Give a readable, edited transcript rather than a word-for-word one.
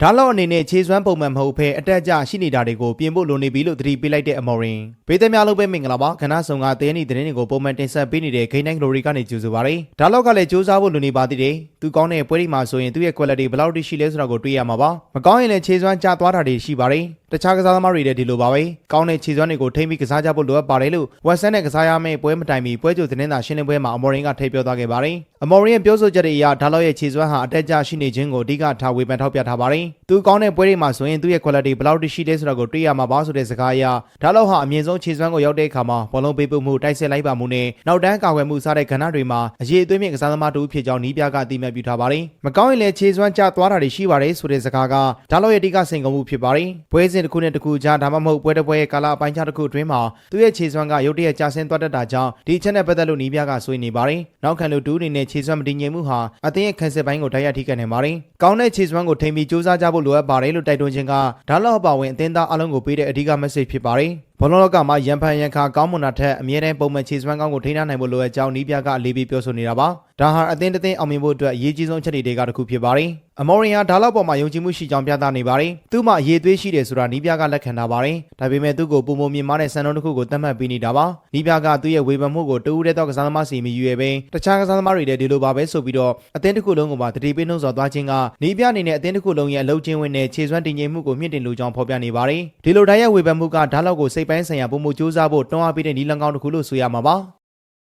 ဒါလောက်အနေနဲ့ခြေစွမ်းပုံမှန်မဟုတ်ဘဲအတက်အကျရှိနေတာတွေကိုပြင်ဖို့လိုနေပြီလို့သတိပေးလိုက်တဲ့အမော်ရင်ဘေးသည်များလုံးပဲမင်္ဂလာပါခဏဆောင်ကတင်းနီသတင်းတွေကိုပုံမှန်တင်ဆက်ပေးနေတဲ့ဂိမ်းတိုင်းဂလိုရီကနေကြိုဆိုပါရစေဒါလောက်ကလည်းစူးစမ်းဖို့လိုနေပါသေးတယ်သူကောင်းတဲ့ပွဲတွေမှာဆိုရင်သူ့ရဲ့ quality ဘယ်လောက်ထိရှိလဲဆိုတာကိုတွေ့ရမှာပါမကောင်းရင်လည်းခြေစွမ်းကျသွားတာတွေရှိပါတယ်တခြားကစားသမားတွေလည်းဒီလိုပါပဲကောင်းတဲ့ခြေစွမ်းတွေကိုထိမ့်ပြီးကစားကြဖို့လိုအပ်ပါတယ်လို့ဝက်ဆန်နဲ့ကစားရမယ့်ပွဲမတိုင်မီပွဲကြိုသတင်းသာရှင်းလင်းပွဲမှာအမော်ရင်ကထည့်ပြောသွားခဲ့ပါတယ်အမော်ရင်ရဲ့ပြောဆိုချက်တွေအရဒါလောက်ရဲ့ခြေစွမ်းဟာအတက်အကျရှိနေခြင်းကိုအဓိကထားဝေဖန်ထောက်ပြထားပါတယ်သူကောင်းတဲ့ပွဲတွေမှာဆိုရင်သူ့ရဲ့ quality ဘယ်လောက်ထိရှိလဲဆိုတာကိုတွေ့ရမှာပါဆိုတဲ့စကားအရဒါလောက်ဟာအမြင့်ဆုံးခြေစွမ်းကိုရောက်တဲ့အခါမှာဘောလုံးပေးပို့မှုတိုက်ဆက်လိုက်ပါမှုနဲ့နောက်တန်းကာကွယ်မှုစတဲ့ကဏ္ဍတွေမှာအရေးအသွေးမြင့်ကစားသမားတူဖြစ်ကြောင်းနီးပြကအတိအမှတ်ပြုထားပါတယ်မကောင်းရင်လည်းခြေစွမ်းကျသွားတာတွေရှိပါတယ်ဆိုတဲ့စကားကဒါလောက်ရဲ့အဓိကစိန်ခေါ်မှုဖြစ်ပါတယ်ပွဲစဉ်တစ်ခုနဲ့တစ်ခုကြားဒါမှမဟုတ်ပွဲတစ်ပွဲရဲ့ကာလအပိုင်းခြားတစ်ခုအတွင်းမှာသူ့ရဲ့ခြေစွမ်းကရုတ်တရက်ကျဆင်းသွားတတ်တာကြောင့်ဒီချက်နဲ့ပတ်သက်လို့နီးပြကဆွေးနေပါတယ်နောက်ခံလူတူအနေနဲ့ခြေစွမ်းမတည်ငြိမ်မှုဟာအသင်းရဲ့ခံစစ်ပိုင်းကိုတိုက်ရိုက်ထိခိုက်နိုင်ပါတယ်ကောင်းတဲ့ခြေစွမ်းကိုထိန်းပြီးစူးစမ်းကြဖို့လိုအပ်ပါတယ်လို့တိုက်တွန်းခြင်းကဒါလောက်အပါဝင်အသင်းသားအလုံးကိုပေးတဲ့အဓိက message ဖြစ်ပါတယ်ဘောလုံးလောကမှာရန်ဖန်ရန်ခါကောင်းမွန်တာထက်အမြဲတမ်းပုံမှန်ခြေစွမ်းကောင်းကိုထိန်းထားနိုင်ဖို့လိုအပ်ကြောင်းနီးပြကအလေးပေးပြောဆိုနေတာပါဒါဟာအသင်းတစ်သင်းအောင်မြင်ဖို့အတွက်အရေးကြီးဆုံးချက်တွေကတစ်ခုဖြစ်ပါတယ်အမော်ရင်ဟာဒါလောက်ပေါ်မှာယုံကြည်မှုရှိကြောင်းပြသနေပါတယ်သူ့မှာအရေးသွေးရှိတယ်ဆိုတာနီးပြကလက်ခံထားပါတယ်ဒါပေမဲ့သူ့ကိုပုံမမြင်မားတဲ့စံနှုန်းတစ်ခုကိုသတ်မှတ်ပေးနေတာပါနီးပြကသူ့ရဲ့ဝေဖန်မှုကိုတူးတဲ့တော့ကစားသမားစီမရွေပဲတခြားကစားသမားတွေလည်းဒီလိုပါပဲဆိုပြီးတော့အသင်းတစ်ခုလုံးကိုပါတတိပေးနှုတ်ဆော်သွားခြင်းကနီးပြအနေနဲ့အသင်းတစ်ခုလုံးရဲ့အလုပ်ချင်းဝင်တဲ့ခြေစွမ်းတည်ငြိမ်မှုကိုမြင့်တင်လိုကြောင်းဖော်ပြနေပါတယ်ဒီလိုတိုင်းရဲ့ဝေဖန်မှုကဒါလောက်ကိုစိတ်ပိုင်းဆိုင်ရာပုံမှုစူးစမ်းဖို့တွန်းအားပေးတဲ့နီးလန်းကောင်းတစ်ခုလို့ဆိုရမှာပါ